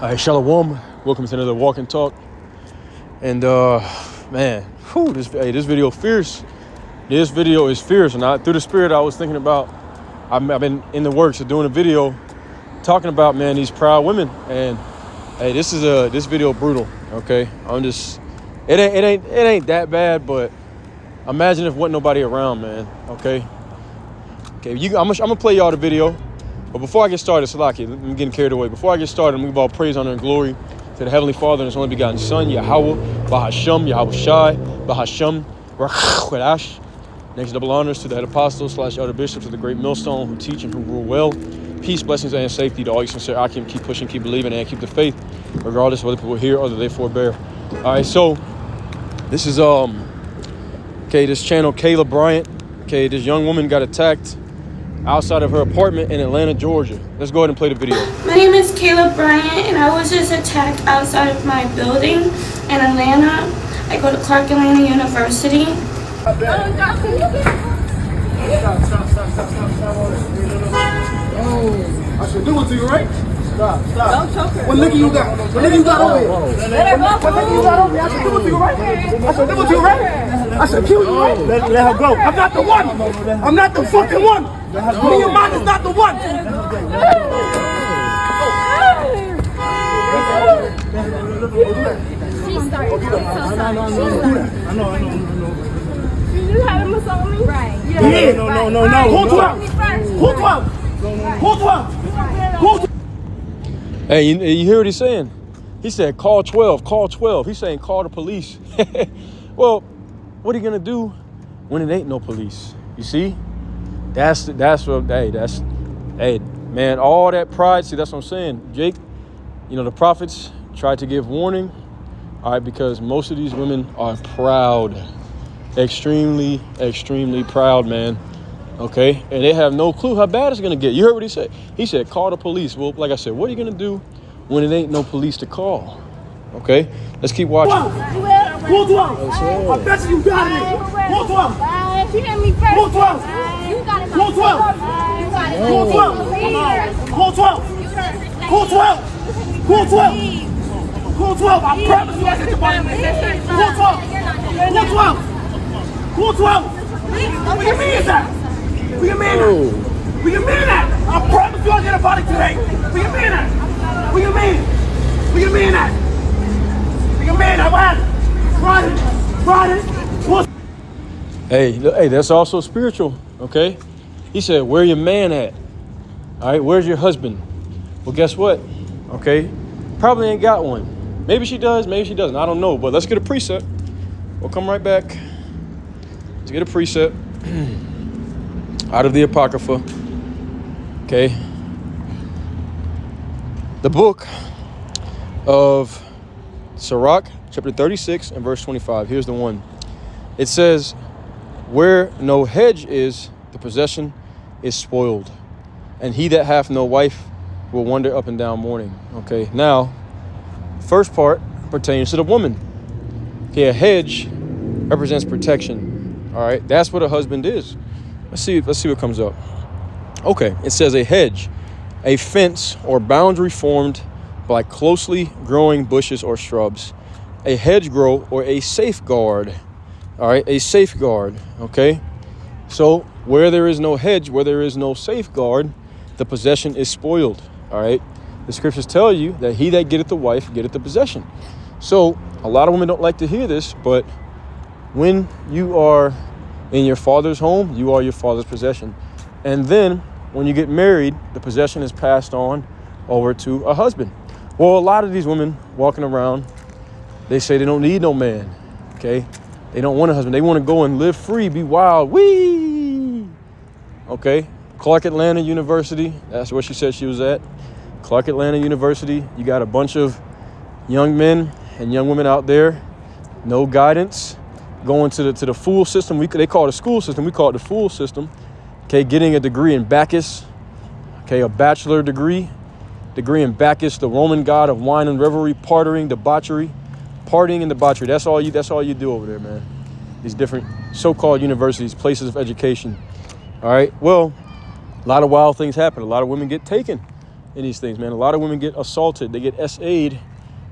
All right, Shalom. Welcome to another Walk and Talk. And man, this video fierce. This video is fierce. And through the spirit, I was thinking about, I've been in the works of doing a video talking about, man, these proud women. And hey, this video brutal. Okay, it ain't that bad, but imagine if wasn't nobody around, man. Okay, I'm gonna play y'all the video. But before I get started, Salaki, I'm getting carried away. Before I get started, I'm going to give all praise, honor, and glory to the Heavenly Father and His only begotten Son, Yahweh, Bahasham, Yahweh Shai, Bahasham, Rachash. Next, double honors to the head apostles / elder bishops of the great millstone who teach and who rule well. Peace, blessings, and safety to all you sincere Akim. Keep pushing, keep believing, and keep the faith, regardless of whether people hear or whether they forbear. All right, so this is, this channel, Kayla Bryant. Okay, this young woman got attacked outside of her apartment in Atlanta, Georgia. Let's go ahead and play the video. My name is Kayla Bryant, and I was just attacked outside of my building in Atlanta. I go to Clark Atlanta University. Stop. Oh, I should do it to you, right? Stop. Don't choke her. What liquor you got? What liquor you got over here? Let her go. What liquor you got over here? I should do it to you, right? I should do it to you, right? I should kill you, right? Let her go. I'm not the one. I'm not the fucking one. Me and mine is not the one. She started. I know. You had him assault me? Right. Yeah. No. Hold 12. Hey, you hear what he's saying? He said, call 12, call 12. He's saying, call the police. Well, what are you going to do when it ain't no police? You see? Hey, man, all that pride. See, that's what I'm saying. Jake, the prophets tried to give warning. All right, because most of these women are proud. Extremely, extremely proud, man. Okay, and they have no clue how bad it's gonna get. You heard what he said? He said, call the police. Well, like I said, what are you gonna do when it ain't no police to call? Okay, let's keep watching. Hold 12. I bet you got it. Hold 12. She hit me first. Hold 12. You got it. Hold 12. Hold 12. Hold 12. Hold 12. Hold 12. Hold 12. I promise you I get the body. Hold 12. Hold 12. Hold 12. What do you mean is that? We can mean that. I promise you I'll get a body today. We can mean that. Ride it. Hey, that's also spiritual, okay? He said, where your man at? All right, where's your husband? Well, guess what? Okay, probably ain't got one. Maybe she does, maybe she doesn't. I don't know, but let's get a precept. We'll come right back. Let's get a precept out of the Apocrypha. Okay. The book of Sirach, chapter 36 and verse 25. Here's the one. It says, where no hedge is, the possession is spoiled, and he that hath no wife will wander up and down mourning. Okay, now, first part pertains to the woman. Okay, a hedge represents protection. All right, that's what a husband is. Let's see what comes up. Okay, it says a hedge, a fence or boundary formed by closely growing bushes or shrubs. A hedgerow or a safeguard. All right, a safeguard. Okay, so where there is no hedge, where there is no safeguard, the possession is spoiled. All right, the scriptures tell you that he that getteth the wife getteth the possession. So a lot of women don't like to hear this, but when you are in your father's home, you are your father's possession. And then when you get married, the possession is passed on over to a husband. Well, a lot of these women walking around, they say they don't need no man. Okay, they don't want a husband. They want to go and live free, be wild. Wee. Okay, Clark Atlanta University. That's where she said she was at. Clark Atlanta University. You got a bunch of young men and young women out there, no guidance, going to the fool system. They call it a school system. We call it the fool system. Okay, getting a degree in Bacchus. Okay, a bachelor degree in Bacchus, the Roman god of wine and revelry, partying and debauchery. That's all you do over there, man. These different so-called universities, places of education. All right. Well, a lot of wild things happen. A lot of women get taken in these things, man. A lot of women get assaulted. They get SA'd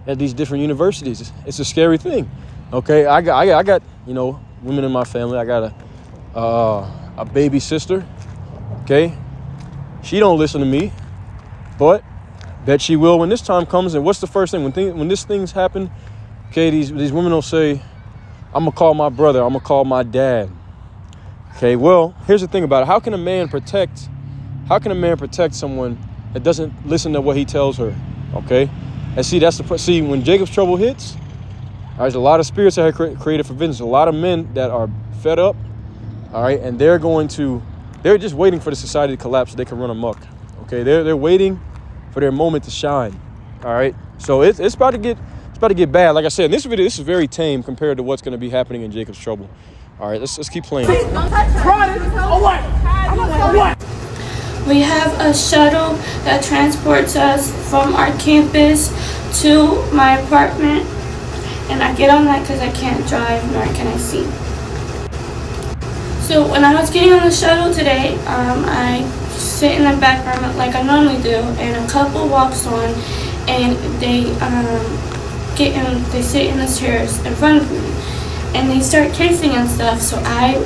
at these different universities. It's a scary thing. Okay, I got women in my family. I got a baby sister. Okay, she don't listen to me, but bet she will when this time comes. And what's the first thing when these things happen? Okay, these women will say, I'm gonna call my brother. I'm gonna call my dad. Okay, well, here's the thing about it. How can a man protect someone that doesn't listen to what he tells her? Okay, and see, when Jacob's trouble hits, there's a lot of spirits that are created for vengeance. A lot of men that are fed up, all right, and they're just waiting for the society to collapse so they can run amok. Okay, they're waiting for their moment to shine. All right, so it's about to get bad. Like I said, in this video, this is very tame compared to what's going to be happening in Jacob's trouble. All right, let's keep playing. We have a shuttle that transports us from our campus to my apartment, and I get on that because I can't drive nor can I see. So when I was getting on the shuttle today, I sit in the back room like I normally do, and a couple walks on, and they sit in the chairs in front of me, and they start kissing and stuff. So I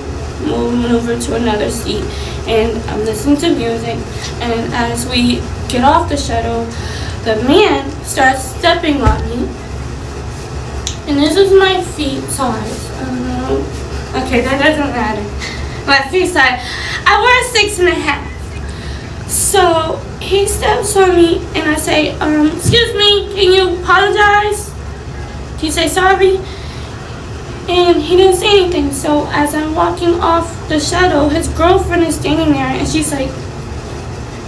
maneuver to another seat, and I'm listening to music. And as we get off the shuttle, the man starts stepping on me, and this is my feet size. Okay, that doesn't matter. My feet size. I wear a 6.5. So he steps on me, and I say, excuse me, can you apologize? Can you say sorry? And he didn't say anything. So as I'm walking off the shuttle, his girlfriend is standing there, and she's like,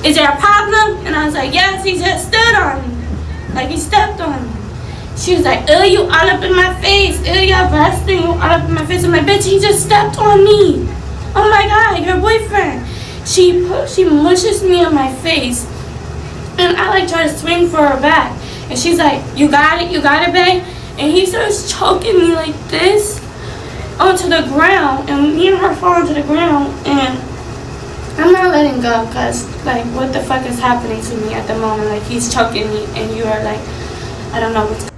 is there a problem? And I was like, yes, he just stood on me. Like he stepped on me. She was like, you all up in my face. You're busting, you all up in my face. I'm like, bitch, he just stepped on me. Oh my God, your boyfriend. She mushes me on my face, and I like try to swing for her back, and she's like, you got it, babe. And he starts choking me like this onto the ground, and me and her fall onto the ground, and I'm not letting go because, like, what the fuck is happening to me at the moment? Like, he's choking me, and you are like, I don't know what's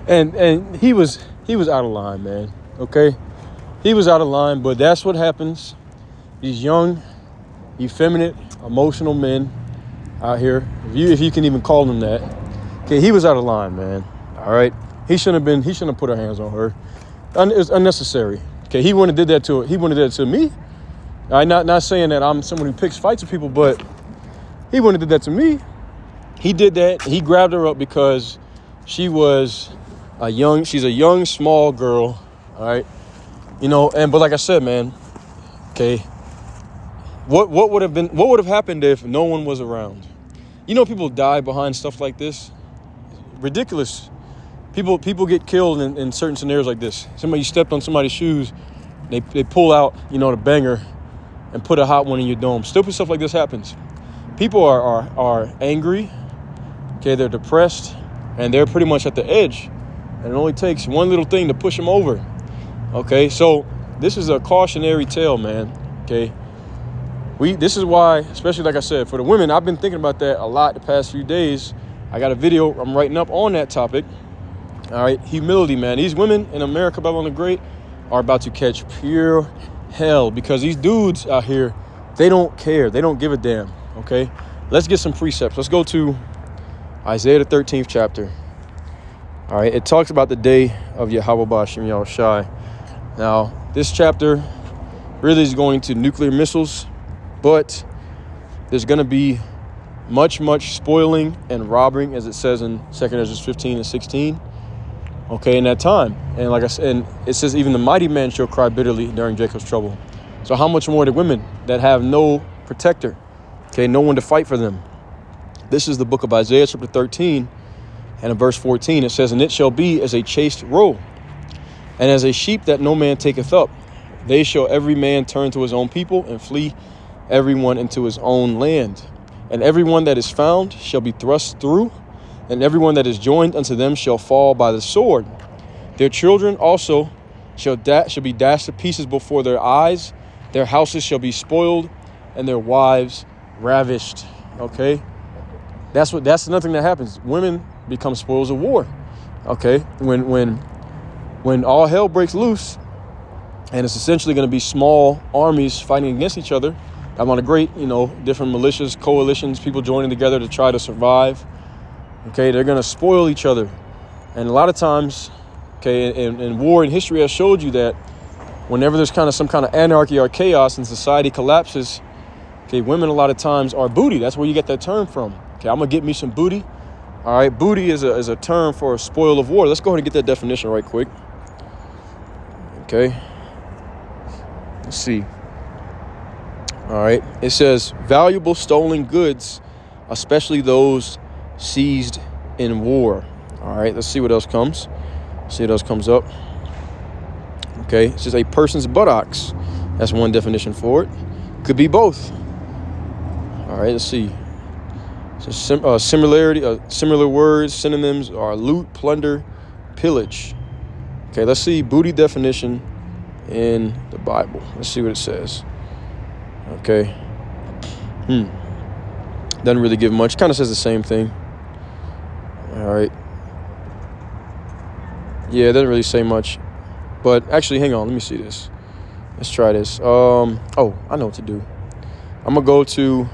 going on. And he was out of line, man. Okay, he was out of line, but that's what happens. These young, effeminate, emotional men out here, if you can even call them that. Okay, he was out of line, man. All right, he shouldn't have put her hands on her. It was unnecessary. Okay, he wouldn't have did that to me. I'm not saying that I'm someone who picks fights with people, but he wouldn't have did that to me. He did that. He grabbed her up because she's a young, small girl. All right, but like I said, man. Okay, what would have happened if no one was around? People die behind stuff like this. Ridiculous. People get killed in certain scenarios like this. Somebody stepped on somebody's shoes, they pull out, the banger and put a hot one in your dome. Stupid stuff like this happens. People are angry, okay, they're depressed, and they're pretty much at the edge. And it only takes one little thing to push them over. Okay, so this is a cautionary tale, man. Okay. This is why, especially like I said, for the women, I've been thinking about that a lot the past few days. I got a video I'm writing up on that topic. All right, humility, man. These women in America, Babylon the Great, are about to catch pure hell because these dudes out here, they don't care. They don't give a damn, okay? Let's get some precepts. Let's go to Isaiah, the 13th chapter. All right, it talks about the day of Yahweh Ba'Shem Yahushai. Now, this chapter really is going to nuclear missiles, but there's going to be much spoiling and robbing, as it says in 2 Ezra 15 and 16. Okay, in that time. And like I said, and it says even the mighty man shall cry bitterly during Jacob's trouble. So how much more the women that have no protector, okay, no one to fight for them. This is the book of Isaiah chapter 13 and in verse 14. It says, and it shall be as a chased roe, and as a sheep that no man taketh up. They shall every man turn to his own people, and flee everyone into his own land. And everyone that is found shall be thrust through, and everyone that is joined unto them shall fall by the sword. Their children also shall be dashed to pieces before their eyes. Their houses shall be spoiled, and their wives ravished. Okay? that's another thing that happens. Women become spoils of war. Okay, when all hell breaks loose, and it's essentially going to be small armies fighting against each other. I'm on a great, different militias, coalitions, people joining together to try to survive. Okay, they're going to spoil each other. And a lot of times, okay, in war and history has showed you that whenever there's some kind of anarchy or chaos and society collapses, okay, women a lot of times are booty. That's where you get that term from. Okay, I'm going to get me some booty. All right, booty is a term for a spoil of war. Let's go ahead and get that definition right quick. Okay. Let's see. All right. It says valuable stolen goods, especially those seized in war. All right. Let's see what else comes. See what else comes up. Okay. It says a person's buttocks. That's one definition for it. Could be both. All right. Let's see. So similar words, synonyms are loot, plunder, pillage. Okay. Let's see booty definition in the Bible. Let's see what it says. Okay. Doesn't really give much. Kind of says the same thing. All right. Yeah, it doesn't really say much. But actually, hang on. Let me see this. Let's try this. Oh, I know what to do. I'm going to go to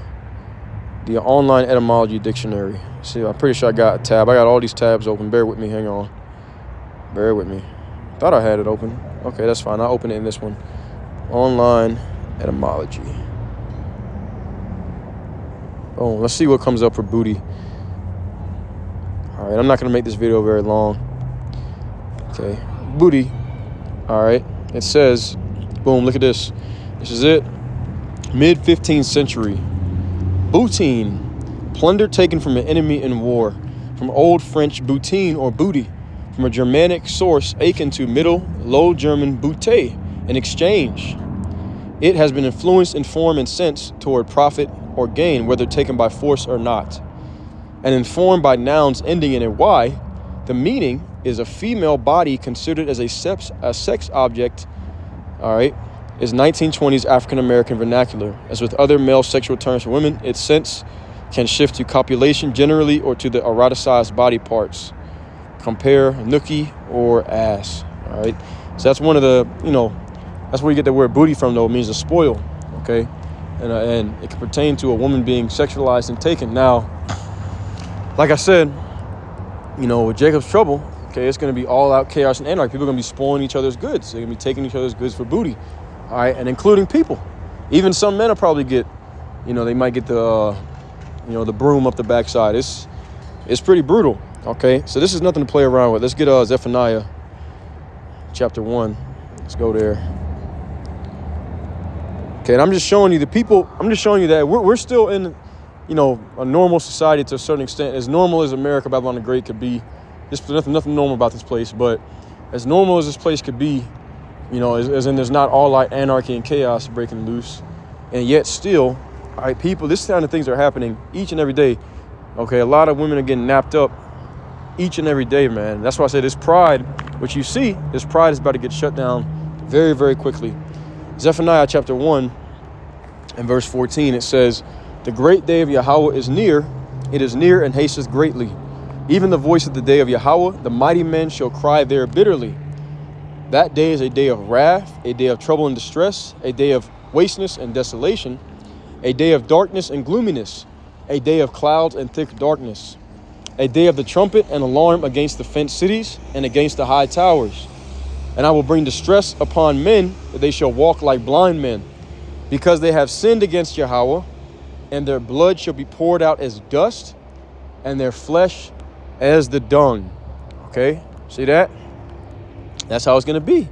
the online etymology dictionary. See, I'm pretty sure I got a tab. I got all these tabs open. Bear with me. Hang on. Bear with me. Thought I had it open. Okay, that's fine. I'll open it in this one. Online etymology. Oh, let's see what comes up for booty. All right, I'm not going to make this video very long. Okay, booty. All right, it says, boom, look at this. This is it. Mid-15th century. Boutine, plunder taken from an enemy in war. From Old French boutine or booty. From a Germanic source akin to Middle Low German boute, an exchange. It has been influenced in form and sense toward profit or gain, whether taken by force or not. And informed by nouns ending in a Y, the meaning is a female body considered as a sex object, all right, is 1920s African-American vernacular. As with other male sexual terms for women, its sense can shift to copulation generally or to the eroticized body parts. Compare nookie or ass. All right. So that's one of the, that's where you get the word booty from, though. It means to spoil. Okay. And it can pertain to a woman being sexualized and taken. Now, like I said, with Jacob's trouble, okay, it's going to be all out chaos and anarchy. People are going to be spoiling each other's goods. They're going to be taking each other's goods for booty. All right. And including people. Even some men will probably get, they might get the, the broom up the backside. It's pretty brutal. Okay, so this is nothing to play around with. Let's get Zephaniah chapter 1. Let's go there. Okay, and I'm just showing you that we're still in, a normal society to a certain extent. As normal as America, Babylon the Great could be. There's nothing normal about this place, but as normal as this place could be, as in there's not all like anarchy and chaos breaking loose. And yet still, all right, people, this kind of things are happening each and every day. Okay, a lot of women are getting napped up each and every day, man. That's why I say this pride, which you see, this pride is about to get shut down very, very quickly. Zephaniah chapter 1 and verse 14, it says, the great day of Yahweh is near. It is near and hasteth greatly. Even the voice of the day of Yahweh, the mighty men shall cry there bitterly. That day is a day of wrath, a day of trouble and distress, a day of wasteness and desolation, a day of darkness and gloominess, a day of clouds and thick darkness. A day of the trumpet and alarm against the fenced cities and against the high towers. And I will bring distress upon men, that they shall walk like blind men, because they have sinned against Yahweh, and their blood shall be poured out as dust, and their flesh as the dung. Okay, see that? That's how it's going to be.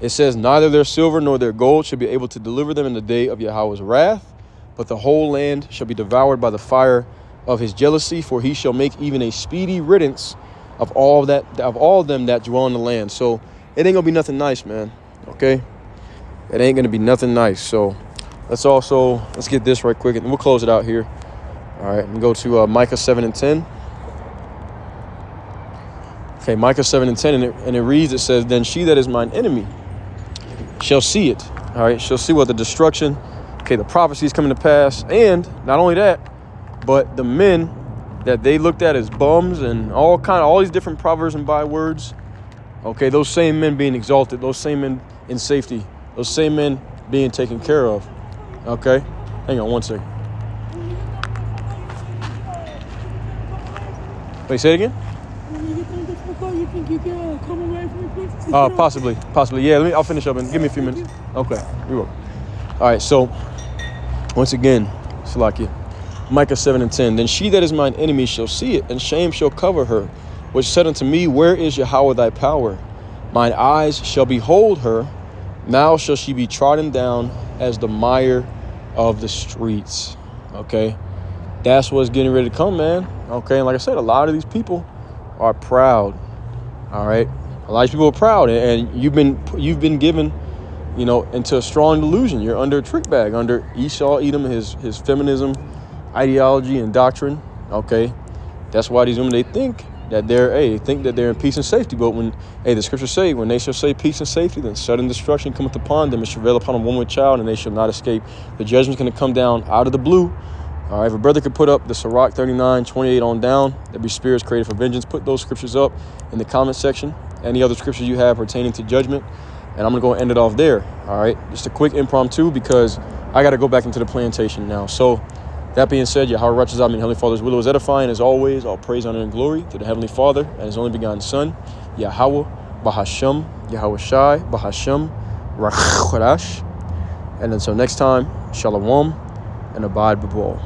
It says, neither their silver nor their gold shall be able to deliver them in the day of Yahweh's wrath, but the whole land shall be devoured by the fire of his jealousy, for he shall make even a speedy riddance of all them that dwell in the land. So it ain't gonna be nothing nice, man. Okay, it ain't gonna be nothing nice. So let's get this right quick and we'll close it out here. All right, and go to Micah 7 and 10. Okay, Micah 7 and 10, and it reads, it says, then she that is mine enemy shall see it. All right, she'll see what the destruction, okay, the prophecy is coming to pass, and not only that, but the men that they looked at as bums and all these different proverbs and bywords. Okay, those same men being exalted, those same men in safety, those same men being taken care of. Okay, hang on one second. Wait, say it again? You think you can come away from me, please? Possibly. Yeah, I'll finish up and give me a few minutes. Okay, we will. All right, so once again, Salakia, Micah 7:10. Then she that is mine enemy shall see it, and shame shall cover her, which said unto me, where is Yahweh thy power? Mine eyes shall behold her. Now shall she be trodden down as the mire of the streets. Okay, that's what's getting ready to come, man. Okay, and like I said, a lot of these people are proud. All right, a lot of people are proud, and you've been given, into a strong delusion. You're under a trick bag, under Esau, Edom, his feminism, ideology, and doctrine. Okay, that's why these women, they think that they're in peace and safety. But when the scriptures say, when they shall say peace and safety, then sudden destruction cometh upon them. It shall veil upon a woman with child, and they shall not escape. The judgment's going to come down out of the blue. All right, if a brother could put up the Sirach 39:28 on down, there be spirits created for vengeance. Put those scriptures up in the comment section. Any other scriptures you have pertaining to judgment, and I'm going to go end it off there. All right, just a quick impromptu because I got to go back into the plantation now. So that being said, Yahweh righteous Amen. Heavenly Father's will is edifying. As always, all praise, honor, and glory to the Heavenly Father and His only begotten Son, Yahweh Bahashem, Yahweh Shai Bahashem Racharash. And until next time, Shalom and abide b'bol.